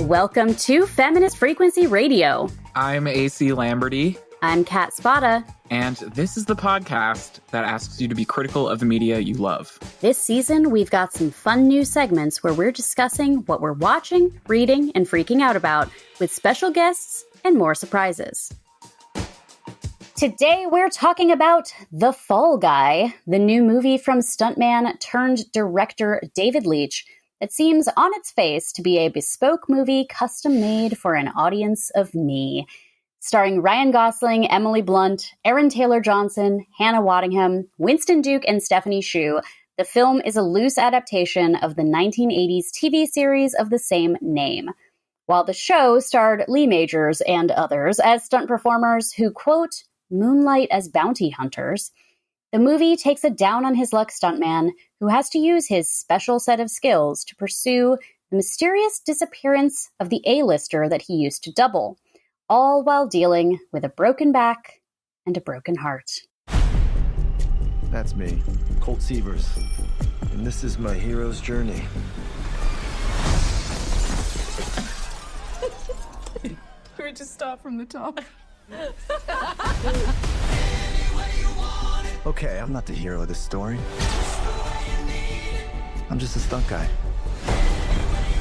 Welcome to Feminist Frequency Radio. I'm AC Lamberty. I'm Kat Spada. And this is the podcast that asks you to be critical of the media you love. This season, we've got some fun new segments where we're discussing what we're watching, reading, and freaking out about with special guests and more surprises. Today, we're talking about The Fall Guy, the new movie from stuntman turned director David Leitch that seems on its face to be a bespoke movie custom-made for an audience of me. Starring Ryan Gosling, Emily Blunt, Aaron Taylor-Johnson, Hannah Waddingham, Winston Duke, and Stephanie Hsu, the film is a loose adaptation of the 1980s TV series of the same name. While the show starred Lee Majors and others as stunt performers who, quote, moonlight as bounty hunters, the movie takes a down-on-his-luck stuntman who has to use his special set of skills to pursue the mysterious disappearance of the A-lister that he used to double, all while dealing with a broken back and a broken heart. That's me, Colt Sievers, and this is my hero's journey. Can we just start from the top? Okay, I'm not the hero of this story. I'm just a stunt guy.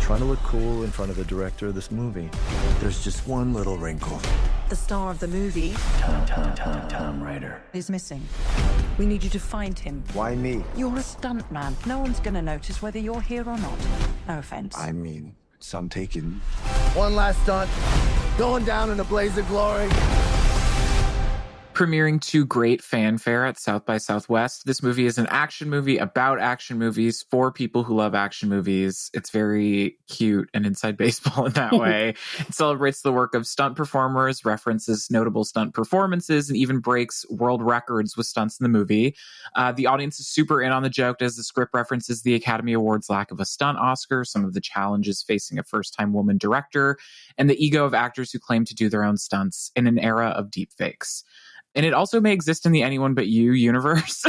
Trying to look cool in front of the director of this movie. There's just one little wrinkle. The star of the movie, Tom Ryder. is missing. We need you to find him. Why me? You're a stuntman. No one's gonna notice whether you're here or not. No offense. I mean, some taken. One last stunt. Going down in a blaze of glory. Premiering to great fanfare at South by Southwest. This movie is an action movie about action movies for people who love action movies. It's very cute and inside baseball in that way. It celebrates the work of stunt performers, references notable stunt performances, and even breaks world records with stunts in the movie. The audience is super in on the joke as the script references the Academy Awards lack of a stunt Oscar, some of the challenges facing a first-time woman director, and the ego of actors who claim to do their own stunts in an era of deepfakes. And it also may exist in the Anyone But You universe.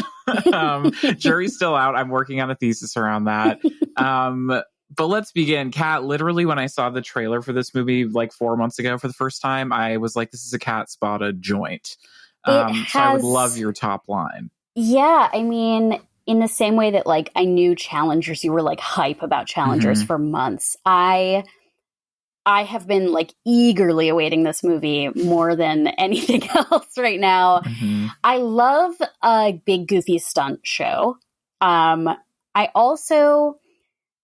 Jury's still out. I'm working on a thesis around that. But let's begin. Kat, literally when I saw the trailer for this movie like 4 months ago for the first time, I was like, this is a Kat Spada joint. So I would love your top line. Yeah, I mean, in the same way that like I knew Challengers, you were like hype about Challengers for months. I have been like eagerly awaiting this movie more than anything else right now. I love a big goofy stunt show. I also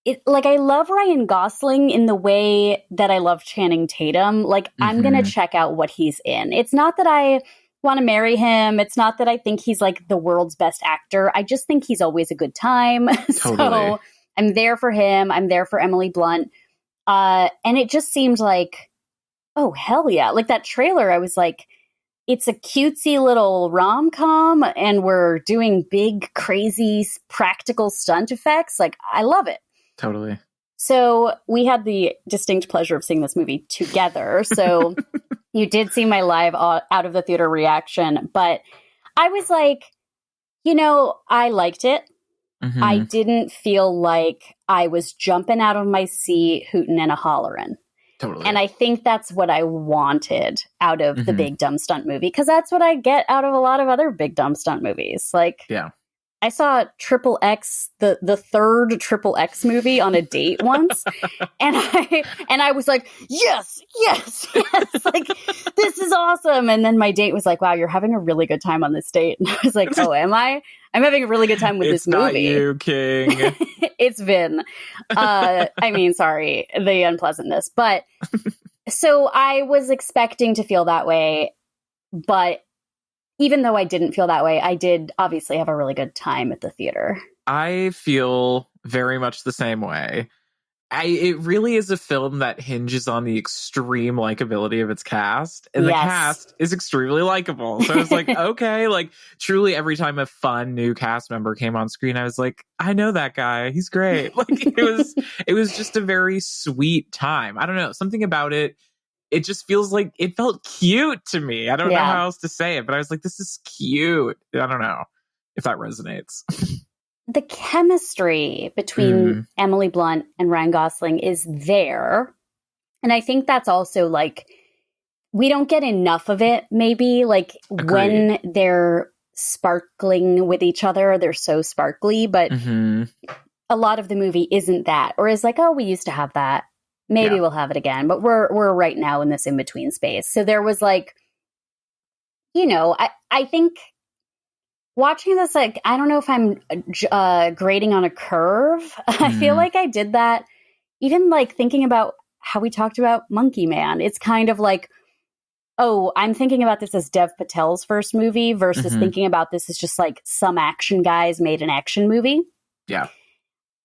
I love Ryan Gosling in the way that I love Channing Tatum. Like I'm going to check out what he's in. It's not that I want to marry him. It's not that I think he's like the world's best actor. I just think he's always a good time. Totally. So I'm there for him. I'm there for Emily Blunt. And it just seemed like, oh, hell yeah. Like that trailer, I was like, it's a cutesy little rom-com and we're doing big, crazy, practical stunt effects. Like, I love it. Totally. So we had the distinct pleasure of seeing this movie together. So you did see my live out of the theater reaction. But I was like, I liked it. I didn't feel like I was jumping out of my seat, hooting and a hollering. Totally. And I think that's what I wanted out of the big dumb stunt movie, because that's what I get out of a lot of other big dumb stunt movies. Like, yeah. I saw Triple X, the third Triple X movie on a date once, and I was like, yes, like this is awesome. And then my date was like, wow, you're having a really good time on this date. And I was like, oh, am I? I'm having a really good time with this movie. It's not you, King. It's Vin. Sorry, the unpleasantness. But so I was expecting to feel that way, but even though I didn't feel that way, I did obviously have a really good time at the theater. I feel very much the same way. It really is a film that hinges on the extreme likability of its cast. And the cast is extremely likable. So I was like, okay, like truly every time a fun new cast member came on screen, I was like, I know that guy. He's great. Like it was just a very sweet time. I don't know, something about it. It just feels like it felt cute to me. I don't know how else to say it, but I was like, this is cute. I don't know if that resonates. The chemistry between Emily Blunt and Ryan Gosling is there. And I think that's also like, we don't get enough of it, maybe. Like Agreed. when they're sparkling with each other, they're so sparkly, but a lot of the movie isn't that, or is like, oh, we used to have that. Maybe we'll have it again. But we're right now in this in-between space. So there was like, you know, I think watching this, like, I don't know if I'm grading on a curve. I feel like I did that even like thinking about how we talked about Monkey Man. It's kind of like, oh, I'm thinking about this as Dev Patel's first movie versus thinking about this as just like some action guys made an action movie. Yeah.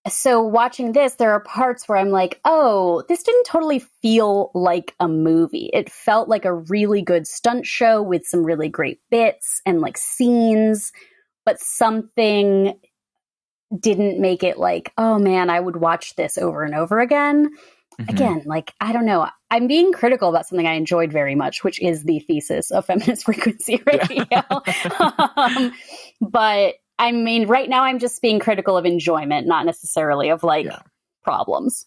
So watching this, there are parts where I'm like, oh, this didn't totally feel like a movie. It felt like a really good stunt show with some really great bits and like scenes, but something didn't make it like, oh man, I would watch this over and over again. Again, like, I don't know. I'm being critical about something I enjoyed very much, which is the thesis of Feminist Frequency Radio. But I mean, right now I'm just being critical of enjoyment, not necessarily of like problems.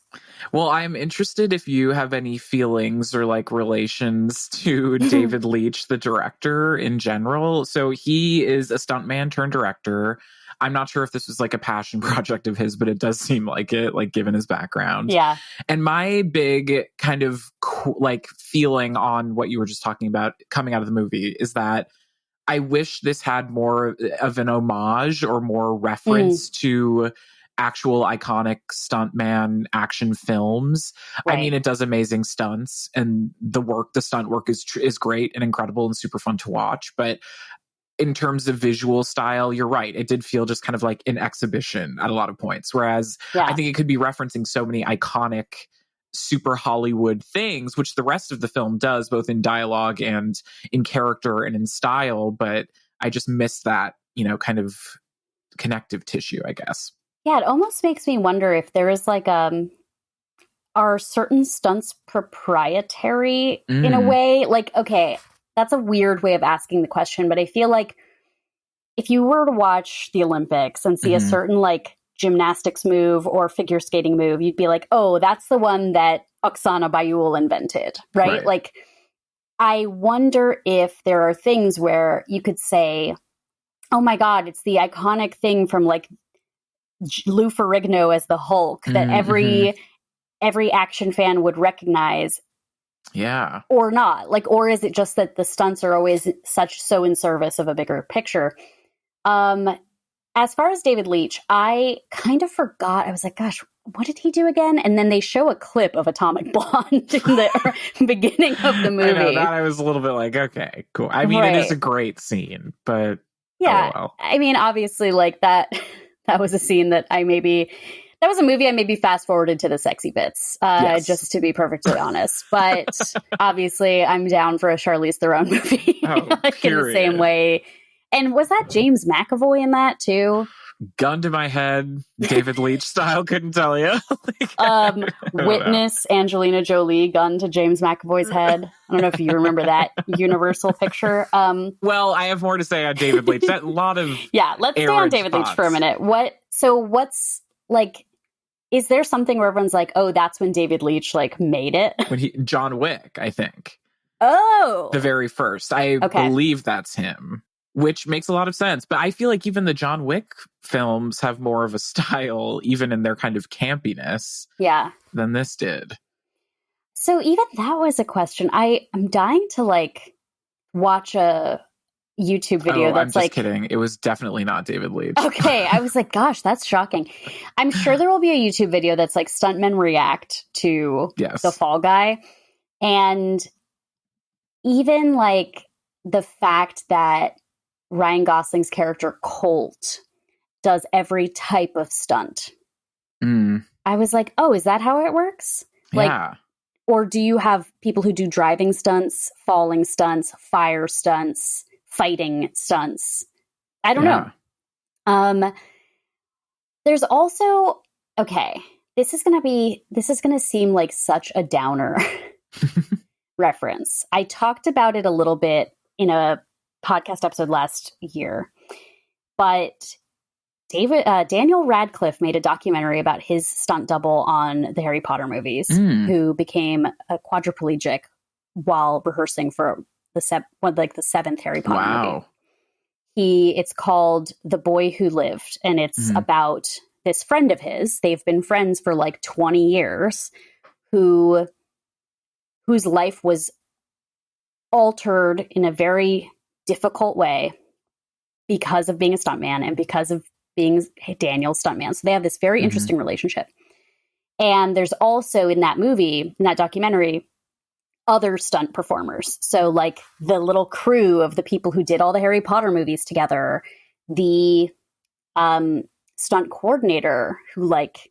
Well, I'm interested if you have any feelings or like relations to David Leitch, the director in general. So he is a stuntman turned director. I'm not sure if this was like a passion project of his, but it does seem like it, like given his background. Yeah. And my big kind of like feeling on what you were just talking about coming out of the movie is that I wish this had more of an homage or more reference to actual iconic stuntman action films. Right. I mean, it does amazing stunts, and the stunt work is great and incredible and super fun to watch. But in terms of visual style, you're right. It did feel just kind of like an exhibition at a lot of points. Whereas I think it could be referencing so many iconic, super Hollywood things, which the rest of the film does, both in dialogue and in character and in style. But I just miss that, you know, kind of connective tissue, I guess. Yeah, it almost makes me wonder if there is like, are certain stunts proprietary in a way? Like, okay, that's a weird way of asking the question, but I feel like if you were to watch the Olympics and see a certain like gymnastics move or figure skating move, you'd be like, oh, that's the one that Oksana Bayul invented, right? Like, I wonder if there are things where you could say, oh my God, it's the iconic thing from like Lou Ferrigno as the Hulk that every action fan would recognize. Yeah. Or not. Like, or is it just that the stunts are always so in service of a bigger picture? As far as David Leitch, I kind of forgot. I was like, gosh, what did he do again? And then they show a clip of Atomic Blonde in the beginning of the movie. I know, that I was a little bit like, okay, cool. I mean, it is a great scene, but yeah, LOL. I mean, obviously, like that was a scene that that was a movie I maybe fast forwarded to the sexy bits, just to be perfectly honest. But obviously, I'm down for a Charlize Theron movie, like in the same way. And was that James McAvoy in that too? Gun to my head, David Leitch style, couldn't tell you. Witness Angelina Jolie gun to James McAvoy's head. I don't know if you remember that Universal picture. Well, I have more to say on David Leitch. That lot of let's stay on David Leitch for a minute. What's like? Is there something where everyone's like, oh, that's when David Leitch like made it? When John Wick, I think. Oh, the very first. I believe that's him. Which makes a lot of sense. But I feel like even the John Wick films have more of a style, even in their kind of campiness, than this did. So even that was a question. I'm dying to like watch a YouTube video that's I'm just like... kidding. It was definitely not David Leitch. Okay, I was like, gosh, that's shocking. I'm sure there will be a YouTube video that's like stuntmen react to the Fall Guy. And even like the fact that Ryan Gosling's character Colt does every type of stunt. I was like, oh, is that how it works? Like, or do you have people who do driving stunts, falling stunts, fire stunts, fighting stunts? I don't know. There's also, this is going to seem like such a downer reference. I talked about it a little bit in a podcast episode last year, but Daniel Radcliffe made a documentary about his stunt double on the Harry Potter movies, who became a quadriplegic while rehearsing for the seventh Harry Potter movie. It's called The Boy Who Lived, and it's about this friend of his. They've been friends for like 20 years, whose life was altered in a very difficult way because of being a stuntman and because of being Daniel's stuntman. So they have this very interesting relationship. And there's also in that movie, in that documentary, other stunt performers. So like the little crew of the people who did all the Harry Potter movies together, the stunt coordinator who like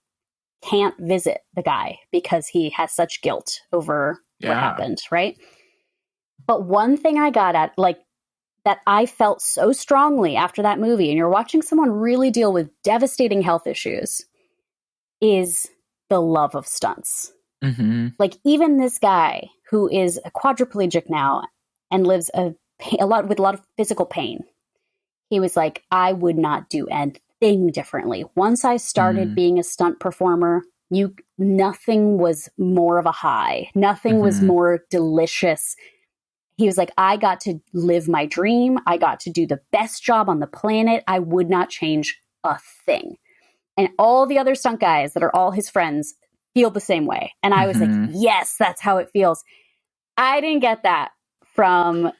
can't visit the guy because he has such guilt over what happened, right? But one thing I got at, like, that I felt so strongly after that movie, and you're watching someone really deal with devastating health issues, is the love of stunts. Like, even this guy who is a quadriplegic now and lives with a lot of physical pain, he was like, I would not do anything differently. Once I started being a stunt performer, nothing was more of a high. Nothing was more delicious. He was like, I got to live my dream. I got to do the best job on the planet. I would not change a thing. And all the other stunt guys that are all his friends feel the same way. And I was like, yes, that's how it feels. I didn't get that from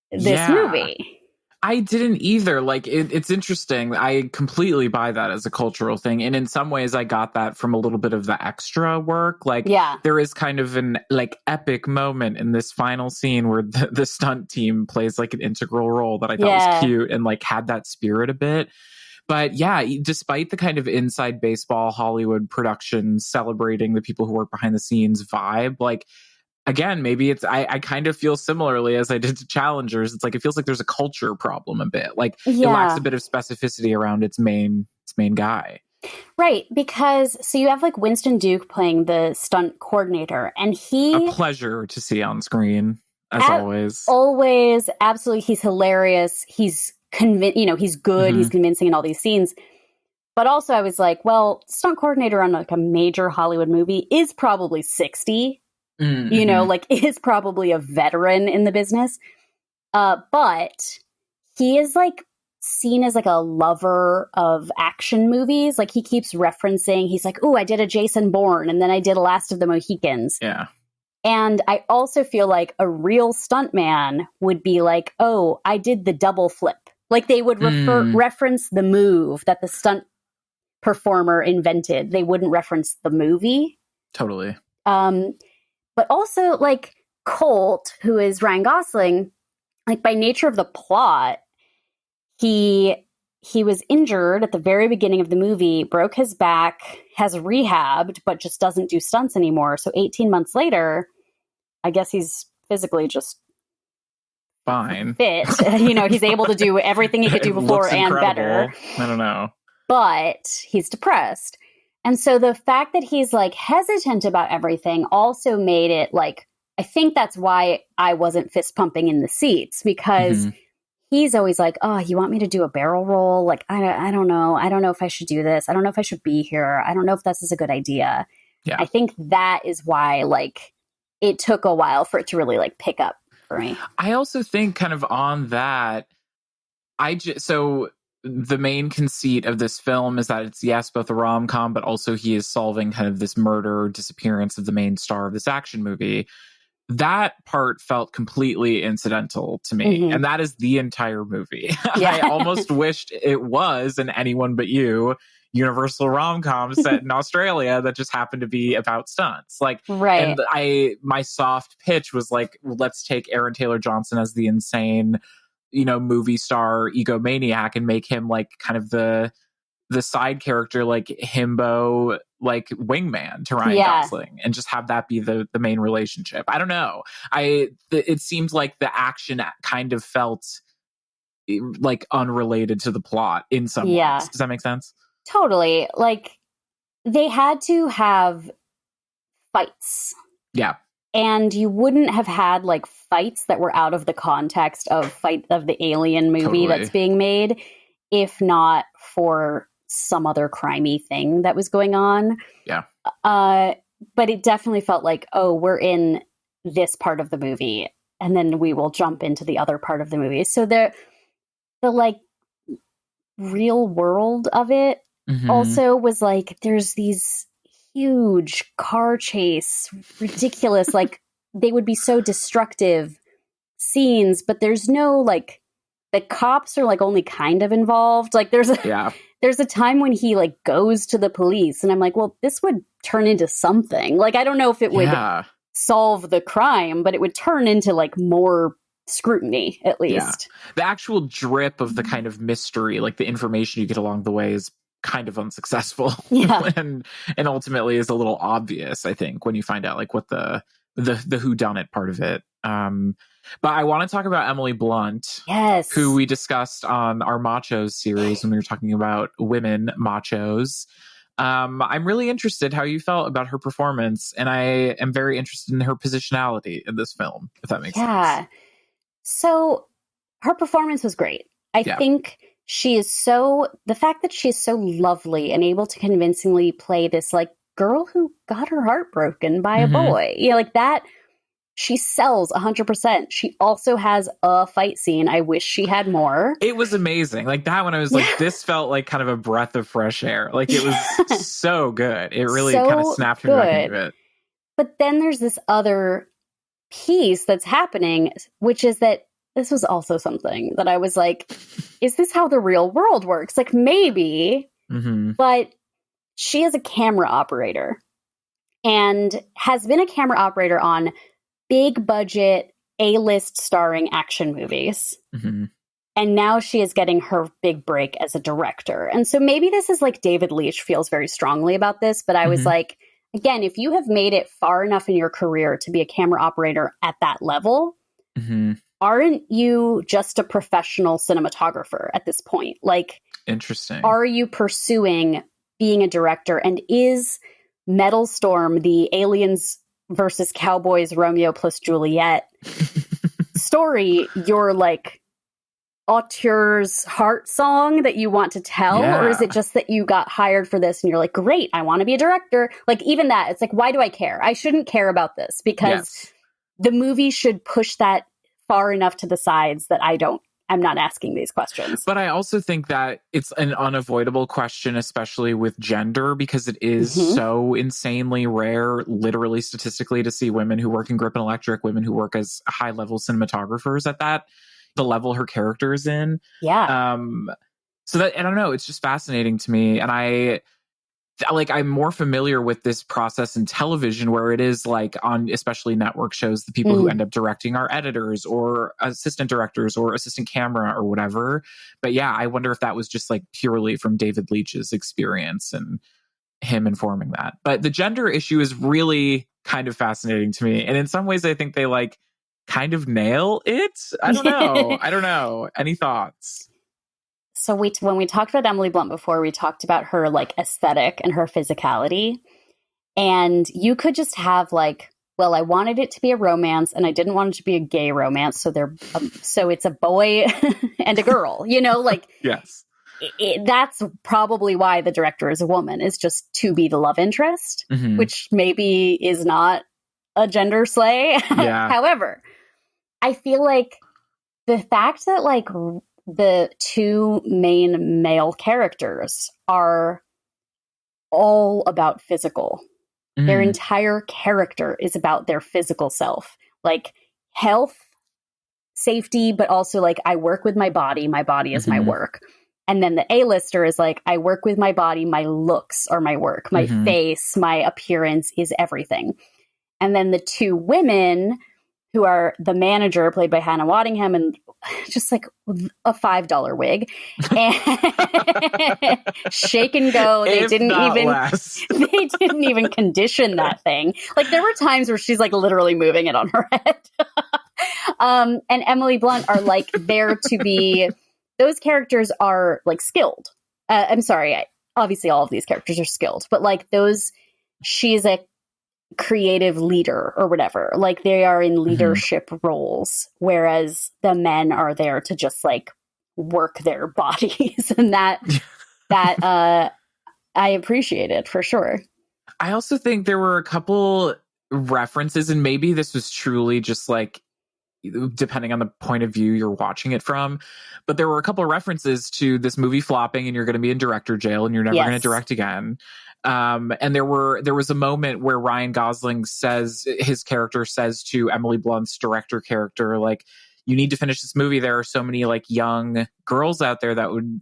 this movie. I didn't either. Like, it's interesting. I completely buy that as a cultural thing. And in some ways, I got that from a little bit of the extra work. Like, there is kind of an like epic moment in this final scene where the stunt team plays like an integral role that I thought was cute and like had that spirit a bit. But yeah, despite the kind of inside baseball Hollywood production celebrating the people who work behind the scenes vibe, like, again, maybe it's I kind of feel similarly as I did to Challengers. It's like it feels like there's a culture problem a bit. Like it lacks a bit of specificity around its main guy. Right, because so you have like Winston Duke playing the stunt coordinator, and a pleasure to see on screen as always. Always, absolutely, he's hilarious. He's he's good. He's convincing in all these scenes. But also, I was like, well, stunt coordinator on like a major Hollywood movie is probably 60. Like is probably a veteran in the business. But he is like seen as like a lover of action movies. Like he keeps referencing, he's like, oh, I did a Jason Bourne and then I did a Last of the Mohicans. Yeah. And I also feel like a real stuntman would be like, oh, I did the double flip. Like they would reference the move that the stunt performer invented. They wouldn't reference the movie. Totally. But also, like, Colt, who is Ryan Gosling, like, by nature of the plot, he was injured at the very beginning of the movie, broke his back, has rehabbed, but just doesn't do stunts anymore. So 18 months later, I guess he's physically just fine. Fit. He's able to do everything he could do before and better. I don't know. But he's depressed. And so the fact that he's like hesitant about everything also made it like, I think that's why I wasn't fist pumping in the seats, because he's always like, oh, you want me to do a barrel roll? Like, I don't know. I don't know if I should do this. I don't know if I should be here. I don't know if this is a good idea. Yeah. I think that is why like it took a while for it to really like pick up for me. I also think kind of on that, so the main conceit of this film is that it's, yes, both a rom-com, but also he is solving kind of this murder or disappearance of the main star of this action movie. That part felt completely incidental to me. And that is the entire movie. I almost wished it was an Anyone But You universal rom-com set in Australia that just happened to be about stunts. Like, right. And my soft pitch was like, let's take Aaron Taylor Johnson as the insane, movie star egomaniac and make him like kind of the side character, like himbo, like wingman to Ryan Gosling, and just have that be the main relationship. I don't know. It seemed like the action kind of felt like unrelated to the plot in some ways. Does that make sense? Totally. Like they had to have fights. Yeah. And you wouldn't have had like fights that were out of the context of the Alien movie that's being made if not for some other crimey thing that was going on. Yeah. But it definitely felt like, oh, we're in this part of the movie, and then we will jump into the other part of the movie. So the like real world of it also was like, there's these huge car chase, ridiculous, like they would be so destructive scenes, but there's no like, the cops are like only kind of involved. Like there's a time when he like goes to the police, and I'm like, well, this would turn into something. Like, I don't know if it would solve the crime, but it would turn into like more scrutiny, at least. Yeah. The actual drip of the kind of mystery, like the information you get along the way, is kind of unsuccessful. and ultimately is a little obvious, I think, when you find out like what the whodunit part of it. But I want to talk about Emily Blunt, who we discussed on our Machos series when we were talking about women machos. I'm really interested how you felt about her performance, and I am very interested in her positionality in this film, if that makes sense. So her performance was great. I think the fact that she is so lovely and able to convincingly play this like girl who got her heart broken by a boy, like that, she sells 100%. She also has a fight scene. I wish she had more. It was amazing. Like that one, I was like, this felt like kind of a breath of fresh air. Like it was so good. It really kind of snapped me back into it. But then there's this other piece that's happening, which is that this was also something that I was like, is this how the real world works? Like maybe, but she is a camera operator and has been a camera operator on big budget, A-list starring action movies. And now she is getting her big break as a director. And so maybe this is like David Leitch feels very strongly about this, but I was like, again, if you have made it far enough in your career to be a camera operator at that level, aren't you just a professional cinematographer at this point? Like, interesting. Are you pursuing being a director? And is Metal Storm, the aliens versus cowboys, Romeo plus Juliet story, your like auteur's heart song that you want to tell? Or is it just that you got hired for this and you're like, great, I want to be a director? Like even that, it's like, why do I care? I shouldn't care about this because the movie should push that far enough to the sides that I'm not asking these questions. But I also think that it's an unavoidable question, especially with gender, because it is so insanely rare, literally statistically, to see women who work in grip and electric, women who work as high-level cinematographers at the level her character is in. So that, I don't know, it's just fascinating to me. And I'm more familiar with this process in television, where it is like on especially network shows, the people who end up directing are editors or assistant directors or assistant camera or whatever. But yeah, I wonder if that was just like purely from David Leitch's experience and him informing that. But the gender issue is really kind of fascinating to me. And in some ways, I think they like kind of nail it. I don't know. Any thoughts? So when we talked about Emily Blunt before, we talked about her like aesthetic and her physicality. And you could just have like, well, I wanted it to be a romance and I didn't want it to be a gay romance. So so it's a boy and a girl, like, yes, that's probably why the director is a woman, is just to be the love interest, which maybe is not a gender slay. However, I feel like the fact that like the two main male characters are all about physical. Their entire character is about their physical self, like health, safety, but also like, I work with my body is my work. And then the A-lister is like, I work with my body, my looks are my work, my face, my appearance is everything. And then the two women who are the manager, played by Hannah Waddingham, and just like a $5 wig, and shake and go. They didn't even condition that thing. Like there were times where she's like literally moving it on her head. And Emily Blunt are like there to be. Those characters are like skilled. I'm sorry. Obviously, all of these characters are skilled, but like those, she's a creative leader or whatever, like they are in leadership roles, whereas the men are there to just like work their bodies. And that I appreciate it for sure. I also think there were a couple references, and maybe this was truly just like, depending on the point of view you're watching it from, but there were a couple of references to this movie flopping and you're going to be in director jail and you're never going to direct again. And there was a moment where Ryan Gosling his character says to Emily Blunt's director character, like, you need to finish this movie. There are so many like young girls out there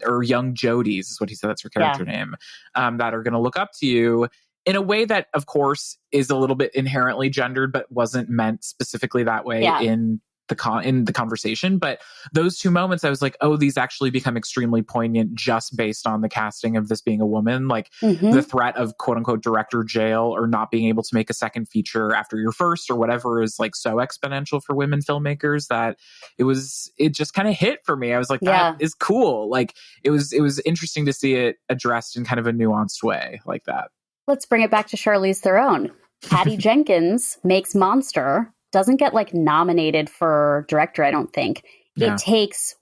or young Jodies is what he said. That's her character name, that are going to look up to you in a way that, of course, is a little bit inherently gendered, but wasn't meant specifically that way in the conversation. But those two moments, I was like, oh, these actually become extremely poignant just based on the casting of this being a woman. Like the threat of quote unquote director jail or not being able to make a second feature after your first or whatever is like so exponential for women filmmakers that it just kind of hit for me. I was like, that is cool. Like it was interesting to see it addressed in kind of a nuanced way like that. Let's bring it back to Charlize Theron. Patty Jenkins makes Monster, doesn't get like nominated for director, I don't think. It takes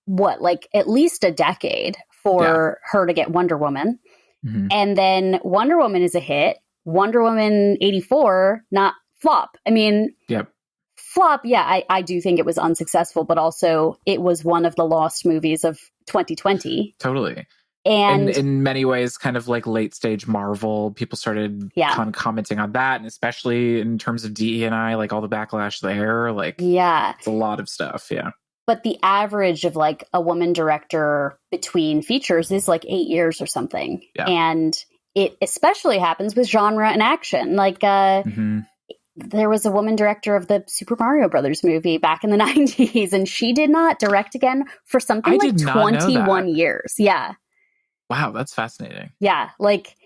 at least a decade for her to get Wonder Woman. Mm-hmm. And then Wonder Woman is a hit. Wonder Woman 84, not flop. I mean, flop, I do think it was unsuccessful, but also it was one of the lost movies of 2020. Totally. And in many ways, kind of like late stage Marvel, people started commenting on that. And especially in terms of DE&I, like all the backlash there, like it's a lot of stuff. Yeah. But the average of like a woman director between features is like 8 years or something. Yeah. And it especially happens with genre and action. Like there was a woman director of the Super Mario Brothers movie back in the 90s, and she did not direct again for something like 21 years. Yeah. Wow, that's fascinating. Yeah, like,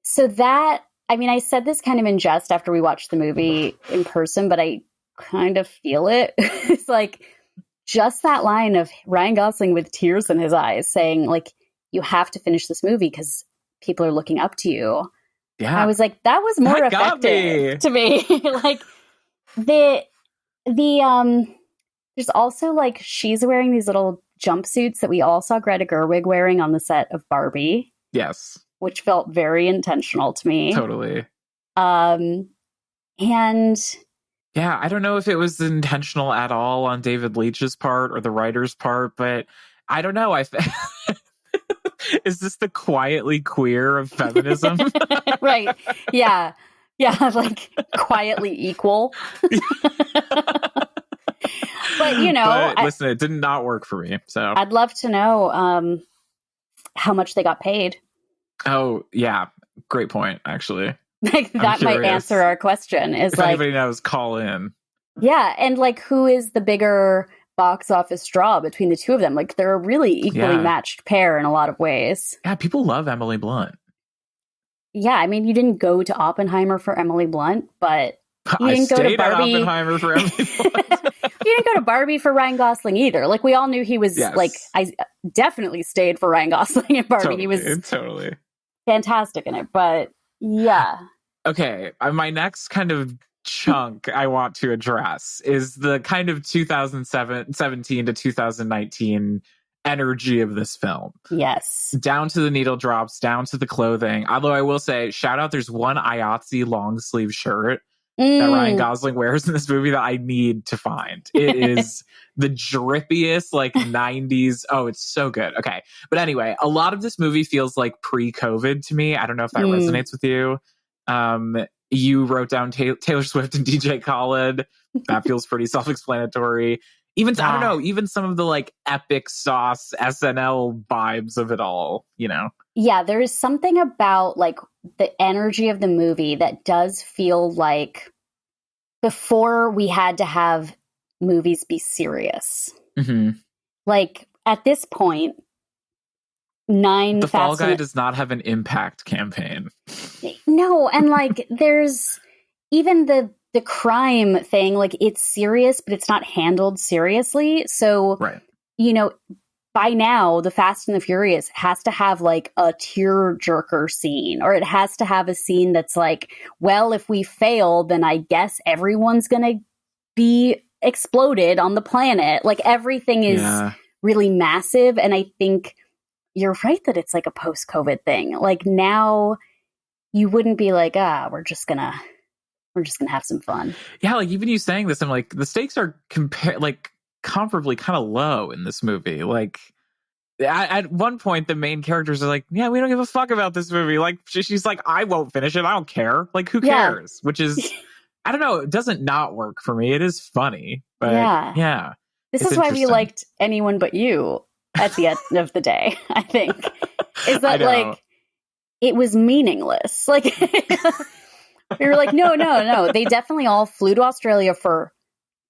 so that, I mean, I said this kind of in jest after we watched the movie in person, but I kind of feel it. It's like, just that line of Ryan Gosling with tears in his eyes saying, like, you have to finish this movie because people are looking up to you. Yeah. I was like, that was more effective to me. Like, there's also, like, she's wearing these little jumpsuits that we all saw Greta Gerwig wearing on the set of Barbie. Yes. Which felt very intentional to me. Totally. And yeah, I don't know if it was intentional at all on David Leitch's part or the writer's part, but I don't know. Is this the quietly queer of feminism? Right. Yeah. Yeah, like quietly equal. But, you know, listen, it did not work for me. So I'd love to know how much they got paid. Oh, yeah. Great point, actually. Like that might answer our question. Is if like, anybody knows, call in. Yeah. And like, who is the bigger box office draw between the two of them? Like, they're a really equally matched pair in a lot of ways. Yeah. People love Emily Blunt. Yeah. I mean, you didn't go to Oppenheimer for Emily Blunt, but you didn't go to Barbie. Oppenheimer for Emily Blunt. You didn't go to Barbie for Ryan Gosling either. Like, we all knew he was like, I definitely stayed for Ryan Gosling in Barbie. Totally, he was totally fantastic in it. But yeah. Okay. My next kind of chunk I want to address is the kind of 2017 to 2019 energy of this film. Yes. Down to the needle drops, down to the clothing. Although I will say, shout out, there's one IATSE long sleeve shirt that Ryan Gosling wears in this movie that I need to find. It is the drippiest, like 90s. Oh, it's so good. Okay. But anyway, a lot of this movie feels like pre-COVID to me. I don't know if that resonates with you. You wrote down Taylor Swift and DJ Khaled. That feels pretty self-explanatory. Even, I don't know, even some of the like epic sauce SNL vibes of it all, you know? Yeah, there is something about like the energy of the movie that does feel like before we had to have movies be serious. Mm-hmm. Like at this point, The Fall Guy does not have an impact campaign. No, and like there's even the crime thing, like it's serious, but it's not handled seriously. So, you know, by now, The Fast and the Furious has to have like a tear-jerker scene, or it has to have a scene that's like, well, if we fail, then I guess everyone's going to be exploded on the planet. Like everything is really massive. And I think you're right that it's like a post-COVID thing. Like now you wouldn't be like, we're just gonna have some fun. Yeah, like even you saying this, I'm like, the stakes are comparably kind of low in this movie. Like at one point, the main characters are like, yeah, we don't give a fuck about this movie. Like she's like, I won't finish it. I don't care. Like who cares? Which is, I don't know. It doesn't not work for me. It is funny, but yeah. This is why we liked Anyone But You at the end of the day, I think. Is that like, it was meaningless. Like, we were like, no. They definitely all flew to Australia for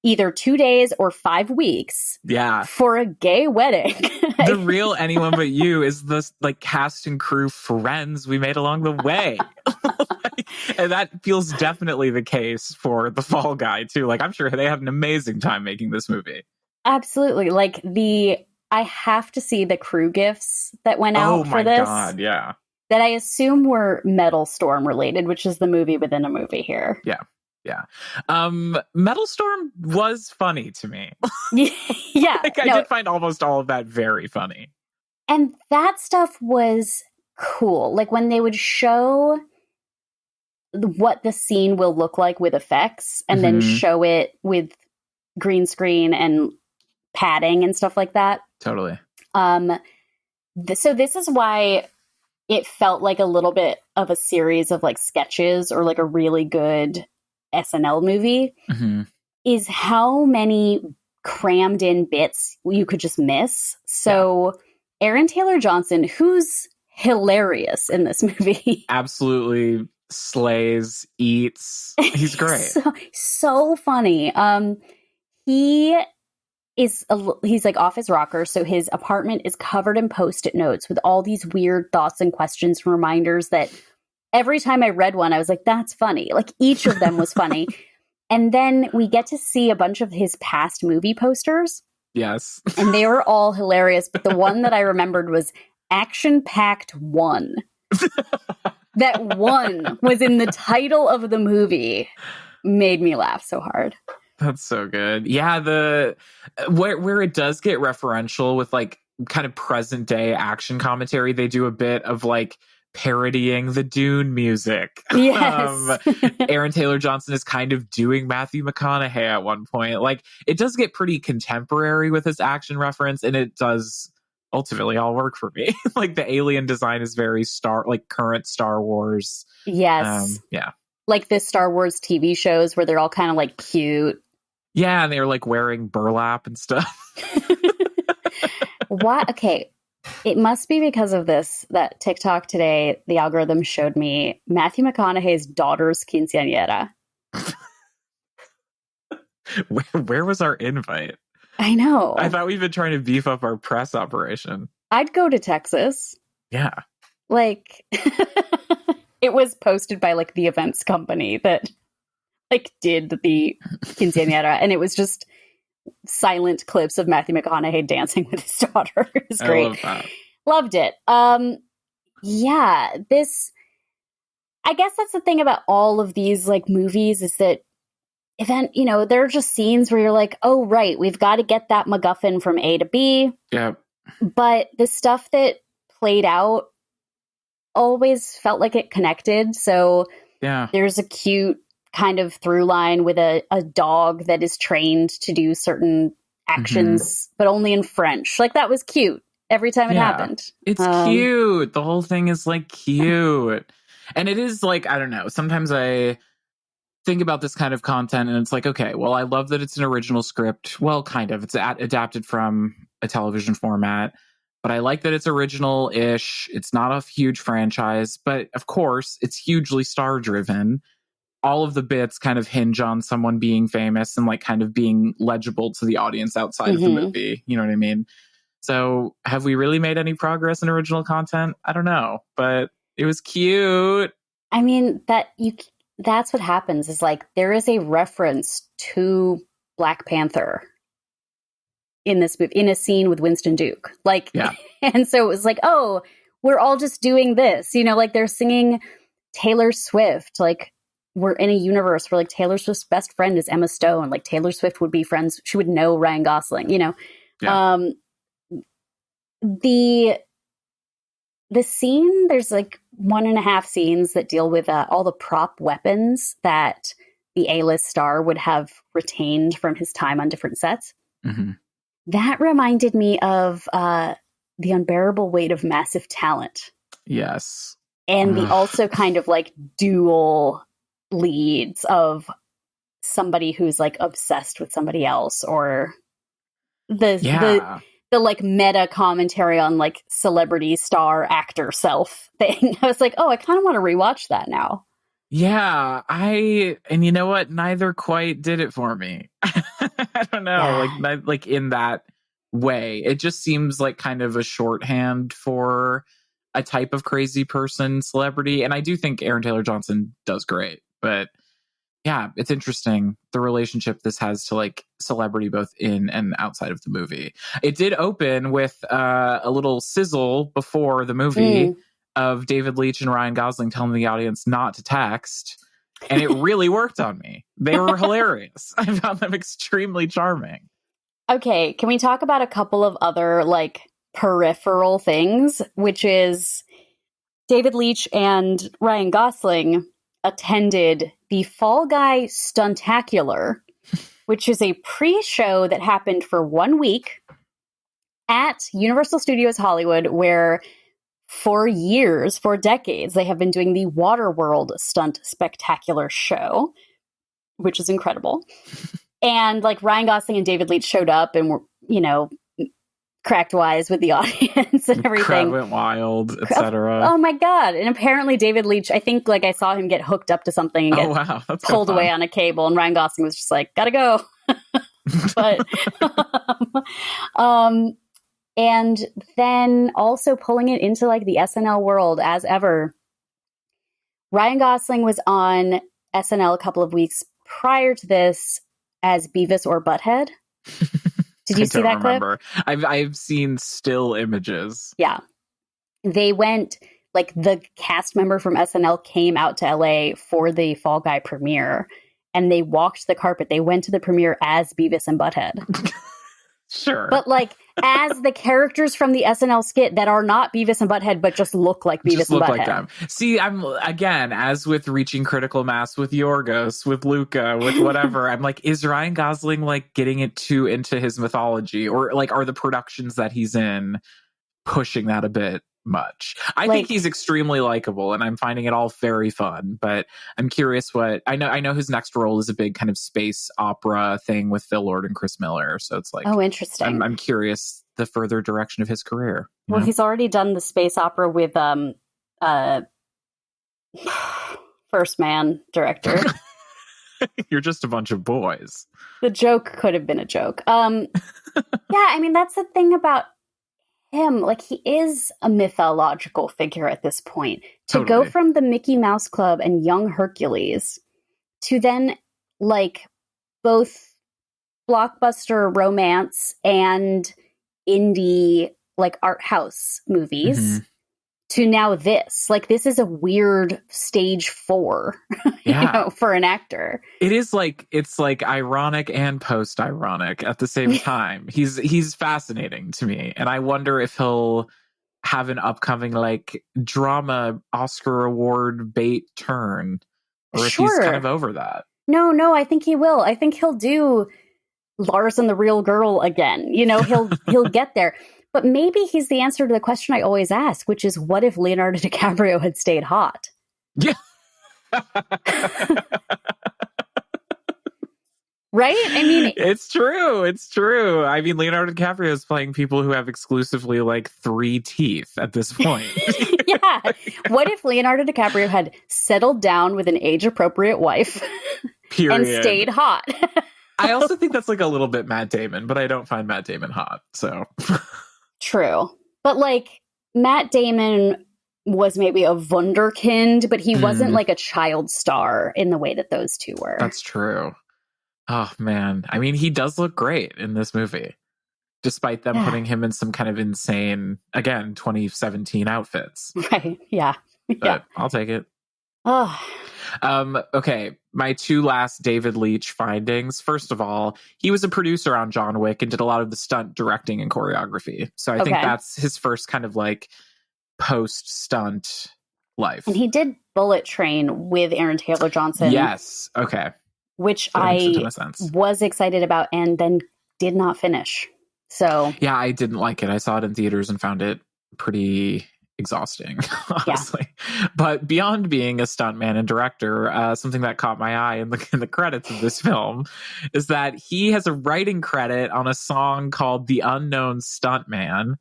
either 2 days or 5 weeks. Yeah. For a gay wedding. The real Anyone But You is the like cast and crew friends we made along the way. And that feels definitely the case for The Fall Guy too. Like I'm sure they had an amazing time making this movie. Absolutely. Like I have to see the crew gifts that went out for this. Oh my God, yeah. That I assume were Metal Storm related, which is the movie within a movie here. Yeah. Metal Storm was funny to me. Yeah. Like, I did find almost all of that very funny. And that stuff was cool. Like when they would show what the scene will look like with effects and then show it with green screen and padding and stuff like that. Totally. So this is why it felt like a little bit of a series of like sketches or like a really good SNL movie, is how many crammed in bits you could just miss. So Aaron Taylor Johnson, who's hilarious in this movie. Absolutely slays, eats. He's great. so funny. He's like off his rocker, so his apartment is covered in Post-it notes with all these weird thoughts and questions and reminders that every time I read one, I was like, that's funny. Like each of them was funny. And then we get to see a bunch of his past movie posters. Yes. And they were all hilarious. But the one that I remembered was Action Packed 1. That one was in the title of the movie. Made me laugh so hard. That's so good. Yeah, where it does get referential with like kind of present day action commentary, they do a bit of like parodying the Dune music. Yes. Aaron Taylor Johnson is kind of doing Matthew McConaughey at one point. Like it does get pretty contemporary with his action reference, and it does ultimately all work for me. Like the alien design is very current Star Wars. Yes. Yeah. Like the Star Wars TV shows where they're all kind of like cute. Yeah, and they're like wearing burlap and stuff. What? Okay. It must be because of this that TikTok today, the algorithm showed me Matthew McConaughey's daughter's quinceañera. Where was our invite? I know. I thought we've been trying to beef up our press operation. I'd go to Texas. Yeah. Like, it was posted by like the events company that like did the quinceañera, and it was just silent clips of Matthew McConaughey dancing with his daughter. It was great. I love that. Loved it. Yeah, I guess that's the thing about all of these like movies is that there are just scenes where you're like, oh, right, we've got to get that MacGuffin from A to B. Yeah. But the stuff that played out always felt like it connected. So yeah, there's a cute kind of through line with a dog that is trained to do certain actions, but only in French. Like that was cute every time it happened. It's cute. The whole thing is like cute. And it is like, I don't know, sometimes I think about this kind of content and it's like, okay, well, I love that it's an original script. Well, kind of. It's adapted from a television format. But I like that it's original-ish. It's not a huge franchise. But of course, it's hugely star-driven. All of the bits kind of hinge on someone being famous and like kind of being legible to the audience outside of the movie. You know what I mean? So have we really made any progress in original content? I don't know. But it was cute. I mean, that's what happens is like there is a reference to Black Panther in this movie, in a scene with Winston Duke. Like, yeah. And so it was like, oh, we're all just doing this, like they're singing Taylor Swift. Like we're in a universe where like Taylor Swift's best friend is Emma Stone. Like Taylor Swift would be friends. She would know Ryan Gosling, Yeah. the scene, there's like 1.5 scenes that deal with all the prop weapons that the A-list star would have retained from his time on different sets. Mm-hmm. That reminded me of The Unbearable Weight of Massive Talent. Yes. And the also kind of like dual leads of somebody who's like obsessed with somebody else, or the like meta commentary on like celebrity star actor self thing. I was like, oh, I kind of want to rewatch that now. Yeah, and you know what? Neither quite did it for me. I don't know, like in that way. It just seems like kind of a shorthand for a type of crazy person celebrity. And I do think Aaron Taylor Johnson does great, but yeah, it's interesting the relationship this has to like celebrity both in and outside of the movie. It did open with a little sizzle before the movie of David Leitch and Ryan Gosling telling the audience not to text. And it really worked on me. They were hilarious. I found them extremely charming. Okay, can we talk about a couple of other like peripheral things, which is David Leitch and Ryan Gosling attended the Fall Guy Stuntacular, which is a pre-show that happened for 1 week at Universal Studios Hollywood, where for decades, they have been doing the Waterworld Stunt Spectacular show, which is incredible. And like Ryan Gosling and David Leitch showed up and were, cracked wise with the audience and everything. Crowd went wild, etc. Oh my God. And apparently David Leitch, I think like I saw him get hooked up to something and get pulled away on a cable, and Ryan Gosling was just like, gotta go. But and then also pulling it into like the SNL world as ever. Ryan Gosling was on SNL a couple of weeks prior to this as Beavis or Butthead. Did you see that clip? I've seen still images. Yeah. They went, like the cast member from SNL came out to LA for the Fall Guy premiere, and they walked the carpet. They went to the premiere as Beavis and Butthead. Sure. But like as the characters from the SNL skit that are not Beavis and Butthead, but just look like Beavis and Butthead. Like them. See, I'm again, as with reaching critical mass with Yorgos, with Luca, with whatever, I'm like, is Ryan Gosling like getting it too into his mythology, or like are the productions that he's in pushing that a bit much? I think he's extremely likable, and I'm finding it all very fun. But I'm curious what I know. His next role is a big kind of space opera thing with Phil Lord and Chris Miller. So it's like, oh, interesting. I'm curious the further direction of his career. Well, he's already done the space opera with First Man director. You're just a bunch of boys. The joke could have been a joke. Yeah, I mean that's the thing about him. Like he is a mythological figure at this point. To go from the Mickey Mouse Club and Young Hercules to then like both blockbuster romance and indie like art house movies to now this. Like this is a weird stage 4 for an actor. It is like, it's like ironic and post-ironic at the same time. He's fascinating to me, and I wonder if he'll have an upcoming like drama Oscar award bait turn, or if he's kind of over that. No, I think he will. I think he'll do Lars and the Real Girl again. He'll get there. But maybe he's the answer to the question I always ask, which is, what if Leonardo DiCaprio had stayed hot? Yeah. Right? I mean, it's true. I mean, Leonardo DiCaprio is playing people who have exclusively like 3 teeth at this point. Yeah. What if Leonardo DiCaprio had settled down with an age-appropriate wife and stayed hot? I also think that's like a little bit Matt Damon, but I don't find Matt Damon hot, so. True. But like Matt Damon was maybe a wunderkind, but he wasn't like a child star in the way that those two were. That's true. Oh man. I mean, he does look great in this movie, despite them putting him in some kind of insane, again, 2017 outfits. Right. Yeah. But I'll take it. Oh, Okay, my two last David Leitch findings. First of all, he was a producer on John Wick and did a lot of the stunt directing and choreography. So I think Okay. that's his first kind of like post-stunt life. and he did Bullet Train with Aaron Taylor Johnson. Yes. Okay. Which That makes a ton I of sense. was excited about and then did not finish. So Yeah, I didn't like it. I saw it in theaters and found it pretty exhausting, honestly. But beyond being a stuntman and director, something that caught my eye in the credits of this film is that he has a writing credit on a song called "The Unknown Stuntman,"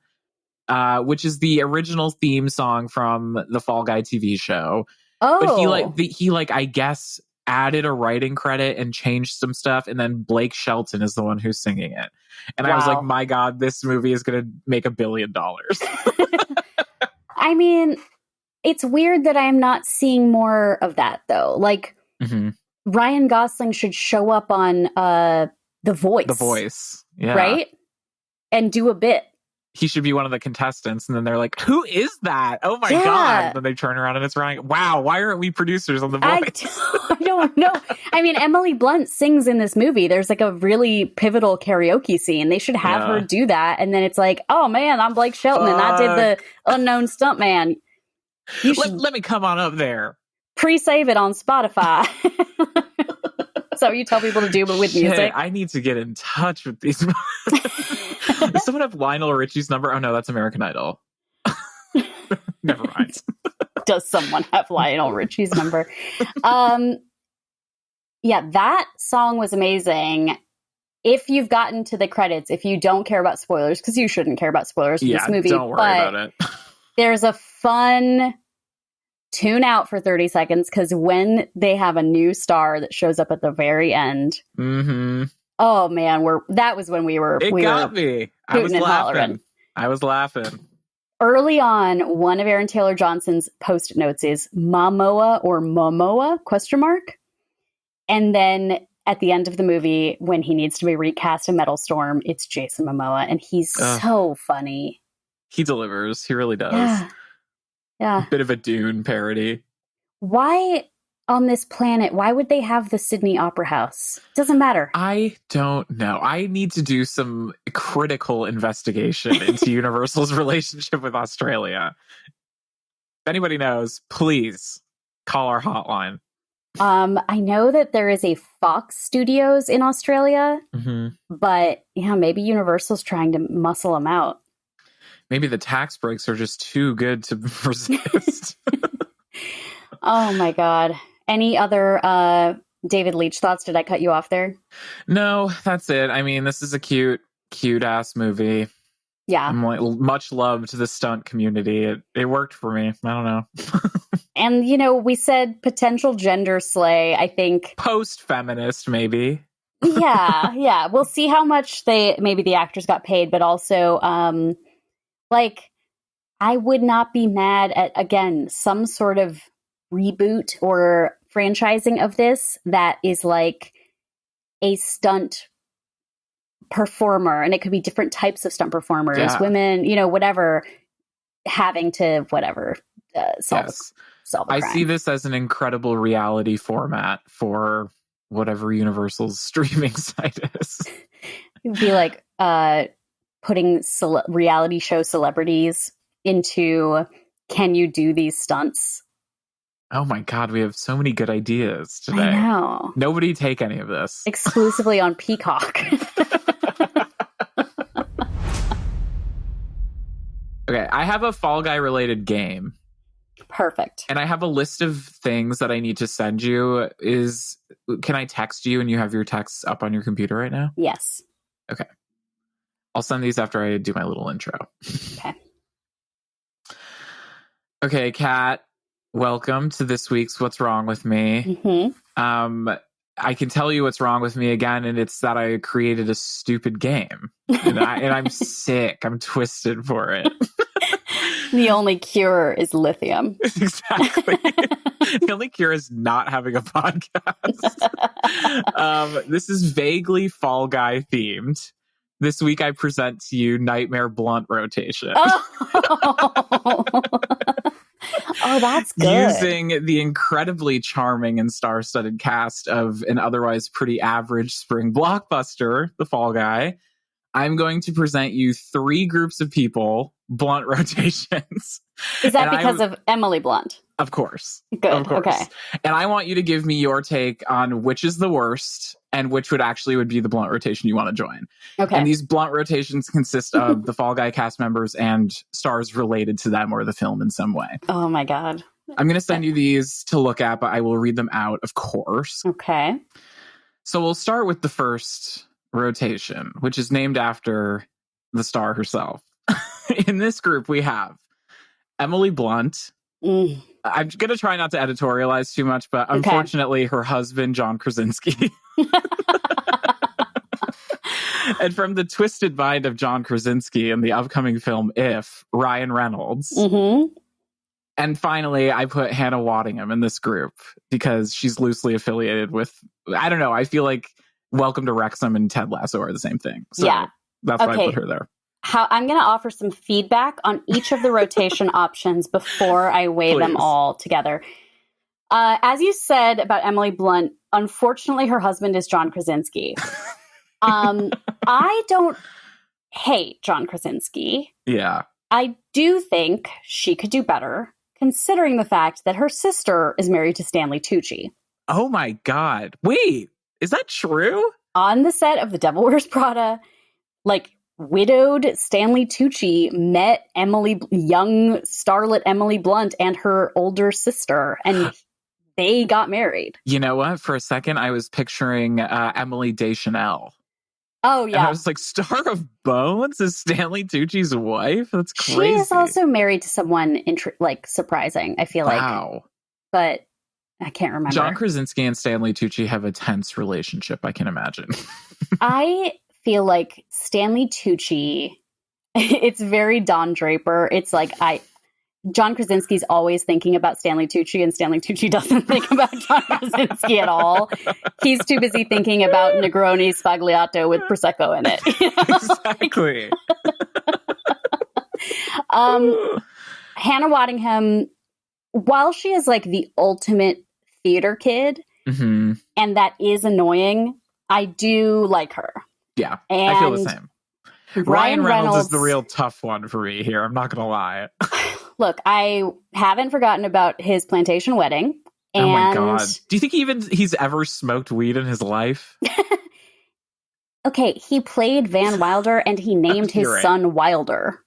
which is the original theme song from the Fall Guy TV show. Oh. But he I guess added a writing credit and changed some stuff, and then Blake Shelton is the one who's singing it. And I was like, my God, this movie is going to make $1 billion. I mean, it's weird that I'm not seeing more of that, though. Like, Ryan Gosling should show up on The Voice. The Voice. Yeah. Right? And do a bit. He should be one of the contestants. And then they're like, who is that? Oh my Yeah. God. And then they turn around and it's Ryan. Wow. Why aren't we producers on The Voice? I don't know. I mean, Emily Blunt sings in this movie. There's like a really pivotal karaoke scene. They should have her do that. And then it's like, oh man, I'm Blake Shelton and I did the unknown stuntman. You should Let me come on up there. pre-save it on Spotify. So you tell people to do, but with music. I need to get in touch with these. Does someone have Lionel Richie's number? Oh no, that's American Idol. Never mind. Does someone have Lionel Richie's number? Yeah, that song was amazing. If you've gotten to the credits, if you don't care about spoilers, because you shouldn't care about spoilers for this movie. Don't worry about it. There's a fun tune out for 30 seconds because when they have a new star that shows up at the very end, oh man, that was when we were. It got me. I was laughing. I was laughing. Early on, one of Aaron Taylor Johnson's post-it notes is Momoa or Momoa ? And then at the end of the movie, when he needs to be recast in Metal Storm, it's Jason Momoa, and he's so funny. He delivers. He really does. Yeah. Bit of a Dune parody. Why on this planet, why would they have the Sydney Opera House? Doesn't matter. I don't know. I need to do some critical investigation into Universal's relationship with Australia. If anybody knows, please call our hotline. I know that there is a Fox Studios in Australia, but yeah, maybe Universal's trying to muscle them out. Maybe the tax breaks are just too good to resist. Oh my God. Any other David Leitch thoughts? Did I cut you off there? No, that's it. I mean, this is a cute ass movie. Yeah. I'm like, much love to the stunt community. It worked for me. I don't know. And, you know, we said potential gender slay, I think. Post-feminist, maybe. Yeah. We'll see how much maybe the actors got paid, but also, I would not be mad at, again, some sort of reboot or franchising of this that is like a stunt performer, and it could be different types of stunt performers, women, you know, whatever, having to solve a crime. I see this as an incredible reality format for whatever Universal's streaming site is. It'd be like putting reality show celebrities into can you do these stunts? Oh my God, we have so many good ideas today. I know. Nobody take any of this. Exclusively on Peacock. Okay, I have a Fall Guy related game. Perfect. And I have a list of things that I need to send you. Can I text you and you have your texts up on your computer right now? Yes. Okay. I'll send these after I do my little intro. Okay. Okay, Kat, welcome to this week's What's Wrong With Me. I can tell you what's wrong with me again, and it's that I created a stupid game. And I'm sick. I'm twisted for it. The only cure is lithium. Exactly. The only cure is not having a podcast. This is vaguely Fall Guy themed. This week I present to you Nightmare Blunt Rotation. Oh. Oh, that's good. Using the incredibly charming and star-studded cast of an otherwise pretty average spring blockbuster, The Fall Guy, I'm going to present you 3 groups of people, blunt rotations. Is that because of Emily Blunt? Of course. Good. Of course. Okay. And I want you to give me your take on which is the worst and which would be the blunt rotation you want to join. Okay. And these blunt rotations consist of the Fall Guy cast members and stars related to them or the film in some way. Oh my God. I'm going to send you these to look at, but I will read them out, of course. Okay. So we'll start with the first rotation, which is named after the star herself. In this group, we have Emily Blunt. I'm going to try not to editorialize too much, but unfortunately, her husband, John Krasinski. And from the twisted mind of John Krasinski in the upcoming film If, Ryan Reynolds. Mm-hmm. And finally, I put Hannah Waddingham in this group because she's loosely affiliated with, I don't know, I feel like Welcome to Wrexham and Ted Lasso are the same thing. So yeah. That's why I put her there. I'm going to offer some feedback on each of the rotation options before I weigh them all together. As you said about Emily Blunt, unfortunately, her husband is John Krasinski. I don't hate John Krasinski. Yeah. I do think she could do better, considering the fact that her sister is married to Stanley Tucci. Oh my God. Wait, is that true? On the set of The Devil Wears Prada, widowed Stanley Tucci met young starlet Emily Blunt and her older sister, and they got married. You know what? For a second, I was picturing Emily Deschanel. Oh, yeah. And I was like, Star of Bones is Stanley Tucci's wife? That's crazy. She is also married to someone surprising, I feel like. Wow. But I can't remember. John Krasinski and Stanley Tucci have a tense relationship, I can imagine. I feel like Stanley Tucci, it's very Don Draper. It's like John Krasinski's always thinking about Stanley Tucci, and Stanley Tucci doesn't think about John Krasinski at all. He's too busy thinking about Negroni Spagliato with Prosecco in it. You know? Exactly. Hannah Waddingham, while she is the ultimate theater kid, mm-hmm. and that is annoying, I do like her. Yeah, and I feel the same. Ryan Reynolds is the real tough one for me here. I'm not going to lie. Look, I haven't forgotten about his plantation wedding. And oh my God. Do you think he's ever smoked weed in his life? Okay, he played Van Wilder and he named his son Wilder.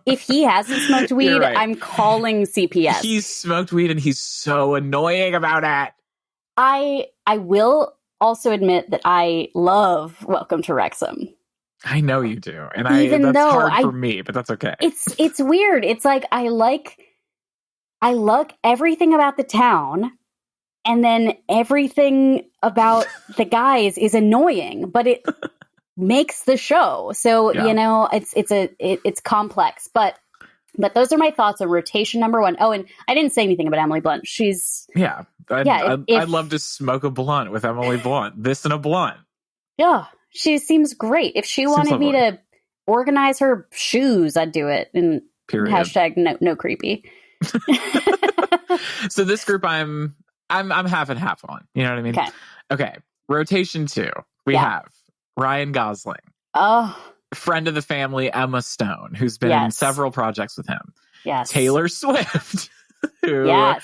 If he hasn't smoked weed, I'm calling CPS. He's smoked weed and he's so annoying about it. I will also admit that I love Welcome to Wrexham. I know you do. And that's hard for me, but that's okay. It's weird. It's like I like everything about the town, and then everything about the guys is annoying, but it makes the show. So, it's complex, but those are my thoughts on rotation number 1. Oh, and I didn't say anything about Emily Blunt. I'd love to smoke a blunt with Emily Blunt. This and a blunt. Yeah, she seems great. If she wanted me to organize her shoes, I'd do it. And hashtag no creepy. So this group, I'm half and half on. You know what I mean? Okay. Rotation 2. We have Ryan Gosling. Oh. Friend of the family, Emma Stone, who's been in several projects with him. Yes. Taylor Swift, who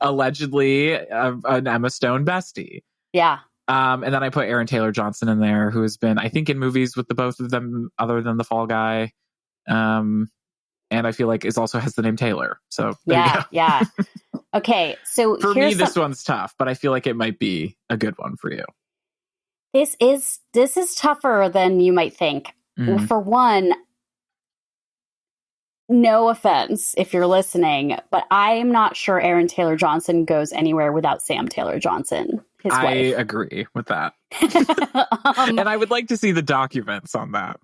allegedly an Emma Stone bestie. Yeah. And then I put Aaron Taylor Johnson in there, who has been, I think, in movies with the both of them, other than The Fall Guy. And I feel like also has the name Taylor. So there you go. Yeah. Okay. So for me, this one's tough, but I feel like it might be a good one for you. This is tougher than you might think. Mm-hmm. For one, no offense if you're listening, but I am not sure Aaron Taylor Johnson goes anywhere without Sam Taylor Johnson, his wife. I agree with that. And I would like to see the documents on that.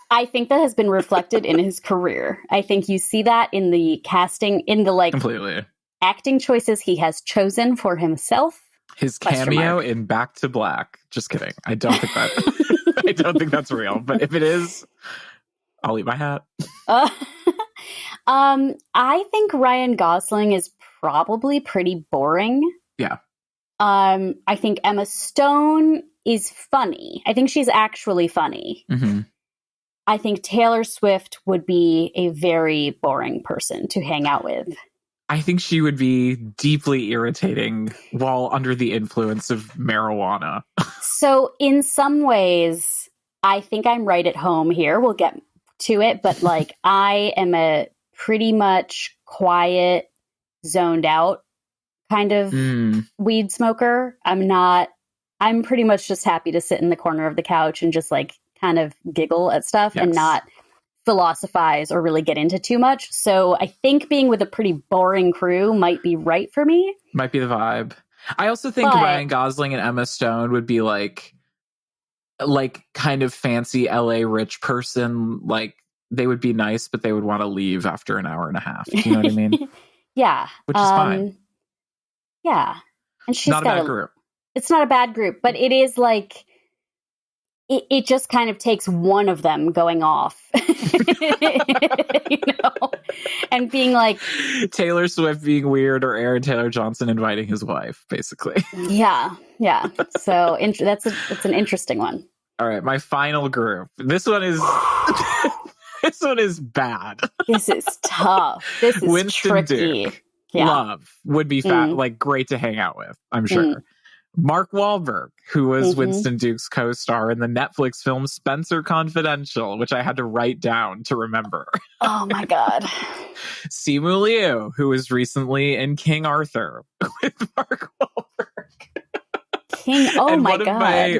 I think that has been reflected in his career. I think you see that in the casting, in the completely acting choices he has chosen for himself. His cameo in Back to Black. Just kidding. I don't think that. I don't think that's real. But if it is, I'll eat my hat. I think Ryan Gosling is probably pretty boring. Yeah. I think Emma Stone is funny. I think she's actually funny. Mm-hmm. I think Taylor Swift would be a very boring person to hang out with. I think she would be deeply irritating while under the influence of marijuana. So in some ways, I think I'm right at home here. We'll get to it. But like, I am a pretty much quiet, zoned out kind of weed smoker. I'm pretty much just happy to sit in the corner of the couch and just like kind of giggle at stuff and not philosophize or really get into too much. So I think being with a pretty boring crew might be right for me. Might be the vibe. I also think Ryan Gosling and Emma Stone would be like kind of fancy LA rich person. Like they would be nice, but they would want to leave after an hour and a half. Do you know what I mean? Yeah. Which is fine. Yeah. And she's not a bad group. It's not a bad group, but it is like, it just kind of takes one of them going off, and being like Taylor Swift being weird or Aaron Taylor Johnson inviting his wife, basically. Yeah. So that's an interesting one. All right, my final group. This one is bad. This is tough. This is Winston tricky. Duke. Yeah. Love would be like great to hang out with, I'm sure. Mark Wahlberg, who was Winston Duke's co-star in the Netflix film Spencer Confidential, which I had to write down to remember. Oh my God. Simu Liu, who was recently in King Arthur with Mark Wahlberg.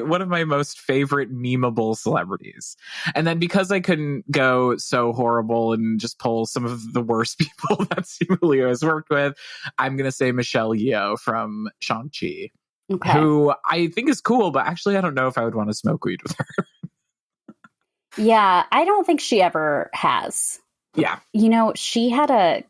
One of my most favorite memeable celebrities. And then because I couldn't go so horrible and just pull some of the worst people that Simu Liu has worked with, I'm going to say Michelle Yeoh from Shang-Chi. Okay. Who I think is cool, but actually I don't know if I would want to smoke weed with her. Yeah, I don't think she ever has. Yeah. She had a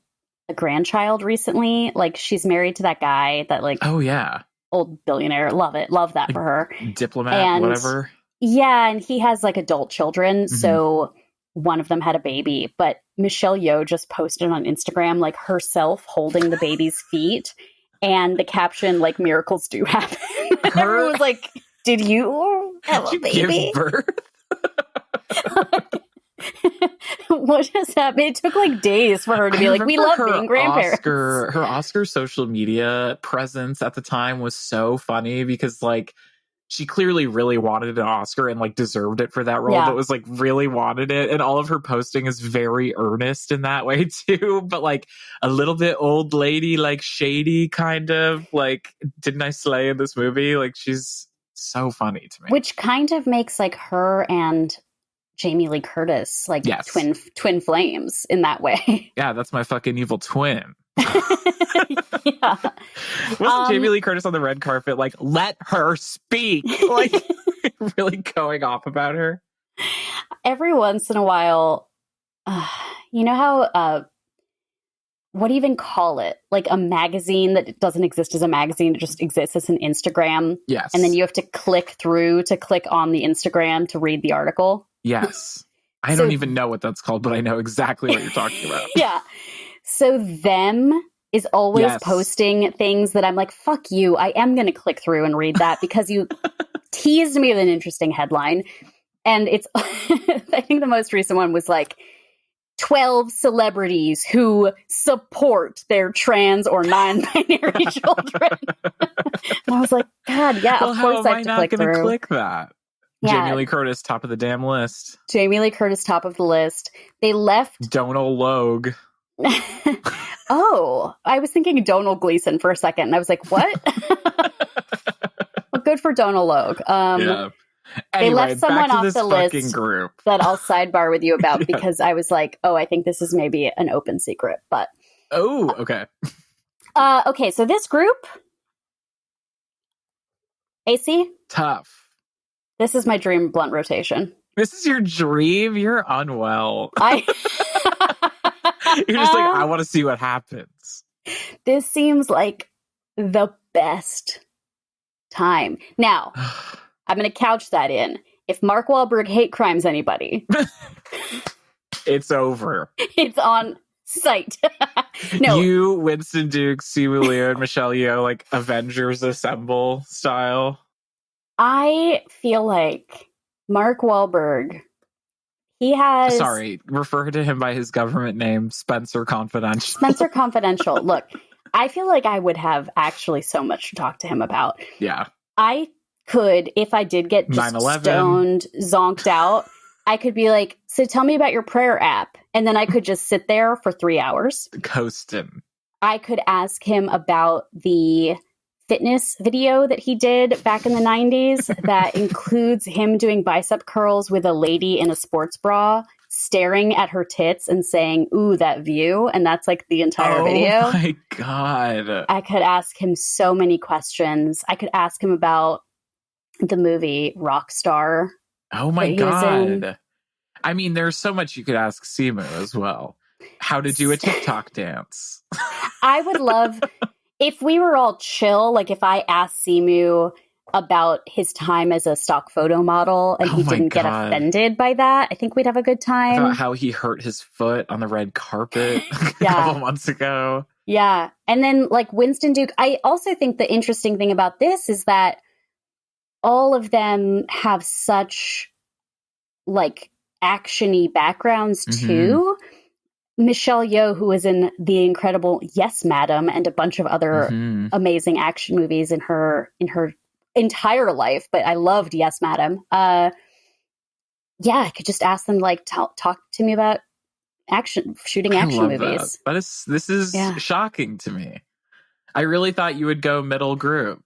grandchild recently. Like, she's married to that guy that, like, oh, yeah, old billionaire. Love it. Love that for her. Diplomat, and, whatever. Yeah, and he has, like, adult children. So one of them had a baby. But Michelle Yeoh just posted on Instagram, like, herself holding the baby's feet. And the caption, like, miracles do happen. Everyone was like, did you have a baby? Give birth? What just happened? It took like days for her to be like, we love being grandparents. Her Oscar social media presence at the time was so funny because like she clearly really wanted an Oscar and like deserved it for that role, but was like really wanted it. And all of her posting is very earnest in that way too, but like a little bit old lady, like shady kind of like, didn't I slay in this movie? Like she's so funny to me. Which kind of makes like her and Jamie Lee Curtis like twin flames in that way. Yeah, that's my fucking evil twin. Yeah. Wasn't Jamie Lee Curtis on the red carpet like, let her speak? Like, really going off about her? Every once in a while, you know how, what do you even call it? Like a magazine that doesn't exist as a magazine, it just exists as an Instagram. Yes. And then you have to click on the Instagram to read the article. Yes. I don't even know what that's called, but I know exactly what you're talking about. Yeah. So them is always posting things that I'm like, fuck you. I am going to click through and read that because you teased me with an interesting headline. And it's, I think the most recent one was like 12 celebrities who support their trans or non-binary children. And I was like, God, yeah, well, of course I have to click through. How am I not going to click that? Yeah. Jamie Lee Curtis, top of the damn list. Jamie Lee Curtis, top of the list. They left Donal Logue. Oh, I was thinking Donal Gleason for a second, and I was like, what? Well, good for Donal Logue. Yeah. Anyway, they left someone off the list group that I'll sidebar with you about because I was like, oh, I think this is maybe an open secret. But okay. Okay, so this group, AC? Tough. This is my dream blunt rotation. This is your dream? You're unwell. You're just like, I want to see what happens. This seems like the best time. Now, I'm going to couch that in. If Mark Wahlberg hate crimes anybody, it's over. It's on Sight. No. You, Winston Duke, Simu Liu, and Michelle Yeoh, like Avengers Assemble style. I feel like Mark Wahlberg, he has... Sorry, refer to him by his government name, Spencer Confidential. Spencer Confidential. Look, I feel like I would have actually so much to talk to him about. Yeah. I could, if I did get just 9/11. stoned, zonked out, I could be like, so tell me about your prayer app. And then I could just sit there for 3 hours. Coastin'. I could ask him about the fitness video that he did back in the 90s that includes him doing bicep curls with a lady in a sports bra staring at her tits and saying, ooh, that view. And that's like the entire video. Oh my God. I could ask him so many questions. I could ask him about the movie Rockstar. Oh my God. I mean, there's so much you could ask Simu as well. How to do a TikTok dance. I would love, if we were all chill, like if I asked Simu about his time as a stock photo model and he didn't get offended by that, I think we'd have a good time. About how he hurt his foot on the red carpet a couple months ago. Yeah. And then like Winston Duke, I also think the interesting thing about this is that all of them have such like action-y backgrounds too. Michelle Yeoh, who was in the incredible Yes, Madam and a bunch of other amazing action movies in her entire life, but I loved Yes, Madam. I could just ask them like talk to me about shooting action movies. This is shocking to me. I really thought you would go middle group.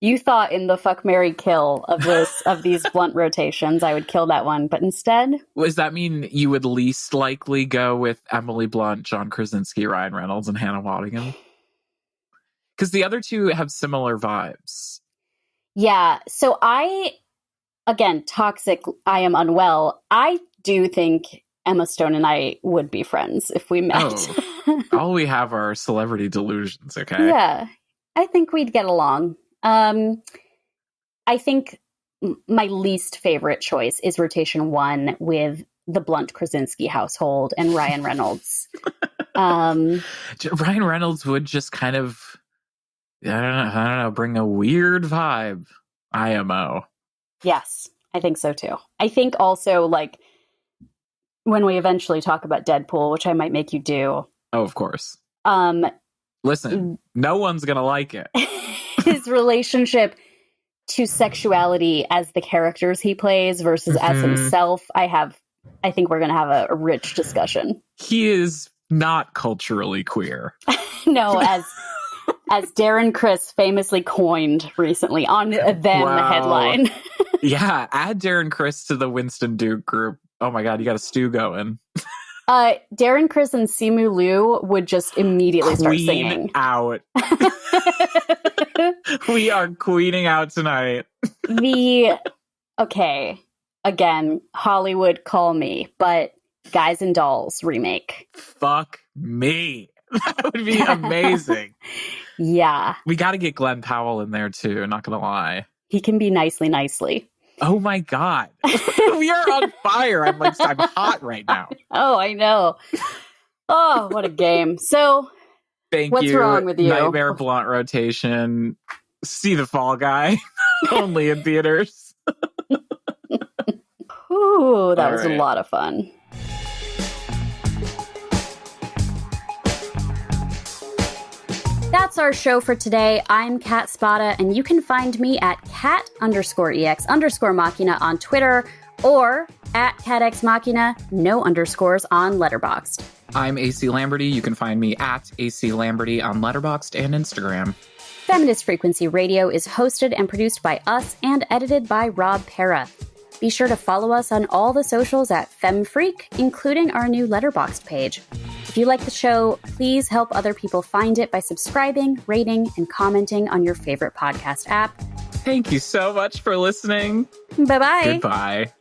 You thought in the fuck, marry, kill of these blunt rotations, I would kill that one, but instead, does that mean you would least likely go with Emily Blunt, John Krasinski, Ryan Reynolds, and Hannah Waddingham? Because the other two have similar vibes. Yeah. So toxic. I am unwell. I do think Emma Stone and I would be friends if we met. Oh, all we have are celebrity delusions. Okay. Yeah, I think we'd get along. I think my least favorite choice is rotation 1 with the Blunt Krasinski household and Ryan Reynolds. Ryan Reynolds would just kind of, I don't know, bring a weird vibe. IMO. Yes, I think so too. I think also like when we eventually talk about Deadpool, which I might make you do. Oh, of course. Listen, no one's going to like it. His relationship to sexuality as the characters he plays versus as himself, I think we're going to have a rich discussion. He is not culturally queer. No, as Darren Criss famously coined recently on Them headline. Yeah, add Darren Criss to the Winston Duke group. Oh my God, you got a stew going. Darren Criss and Simu Liu would just immediately start singing. Out. We are queening out tonight. Again, Hollywood, call me, but Guys and Dolls remake. Fuck me. That would be amazing. Yeah. We got to get Glenn Powell in there too, not gonna lie. He can be nicely. Oh my God. We are on fire. I'm hot right now. Oh, I know. Oh, what a game. So what's wrong with you? Nightmare Blunt rotation. See The Fall Guy. Only in theaters. Ooh, that was a lot of fun. That's our show for today. I'm Kat Spada, and you can find me at cat_ex_machina on Twitter or at catxmachina, no underscores on Letterboxd. I'm AC Lamberty. You can find me at AC Lamberty on Letterboxd and Instagram. Feminist Frequency Radio is hosted and produced by us and edited by Rob Pera. Be sure to follow us on all the socials at FemFreak, including our new Letterboxd page. If you like the show, please help other people find it by subscribing, rating, and commenting on your favorite podcast app. Thank you so much for listening. Bye-bye. Goodbye.